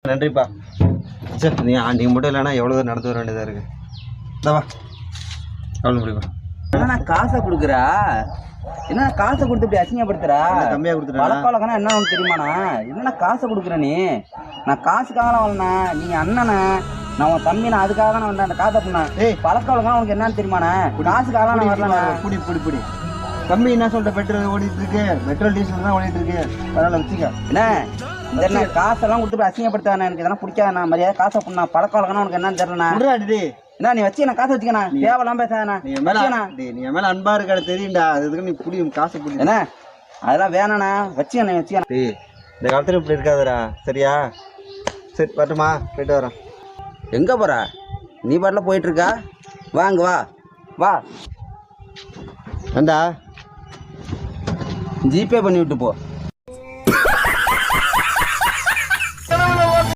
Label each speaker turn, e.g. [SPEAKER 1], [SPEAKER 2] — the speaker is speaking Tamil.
[SPEAKER 1] நன்றிப்பா. சரி நீ மட்டும் இல்லைன்னா எவ்வளோ நடந்து வர வேண்டியதாக இருக்குது. இந்தவா அவ்வளோ முடியுமா?
[SPEAKER 2] என்ன காசை கொடுக்குறா? என்ன காசை கொடுத்து இப்படி அசிங்கப்படுத்துறா?
[SPEAKER 1] கம்மியாக கொடுத்துட்டா.
[SPEAKER 2] பழக்கவழக்கம்னா என்ன உனக்கு தெரியுமாண்ணா? என்ன காசை கொடுக்குற நீ? நான் காசுக்காக வரலண்ணா, நீ அண்ணனை, நான் உன் தம்பி, நான் அதுக்காக நான் வந்தேன். அந்த காசை பண்ண பழக்கவழக்கம் உனக்கு என்னன்னு தெரியுமாண்ணா? காசுக்காக நான் வரலண்ணா.
[SPEAKER 1] புடி தம்பி என்ன சொல்ற, பெட்ரோல் ஓடிட்டு இருக்கு, பெட்ரோல் டீசல் தான் ஓடிட்டு இருக்கு. அதனால வச்சுக்க.
[SPEAKER 2] என்ன காசெல்லாம் கொடுத்து அசிங்கப்படுத்தானே? எனக்கு இதெல்லாம் பிடிக்காதுண்ணா. மரியாதை காசை பண்ணா. பழக்கவழக்கம்னா உனக்கு என்னன்னு தெரியலண்ணா. என்ன நீ வச்சு நான் காசை வச்சுக்கண்ணா, தேவையெல்லாம் பேசாதண்ணா.
[SPEAKER 1] நீ என் மேல அன்பா இருக்காது தெரியும்டா, அதுக்கு நீ புடியும் காசு புடி.
[SPEAKER 2] என்ன அதெல்லாம் வேணாண்ணா, வச்சுக்கண்ணா வச்சுக்கண்ணா.
[SPEAKER 1] இந்த காலத்துல இப்படி இருக்காதுடா, சரியா? சரி வரட்டுமா, போயிட்டு வரேன்.
[SPEAKER 2] எங்கே போகிற? நீ பாட்டில் போயிட்டுருக்கா? வாங்க வா வா.
[SPEAKER 1] ஏண்டா
[SPEAKER 2] ஜிபே பண்ணி விட்டு போ.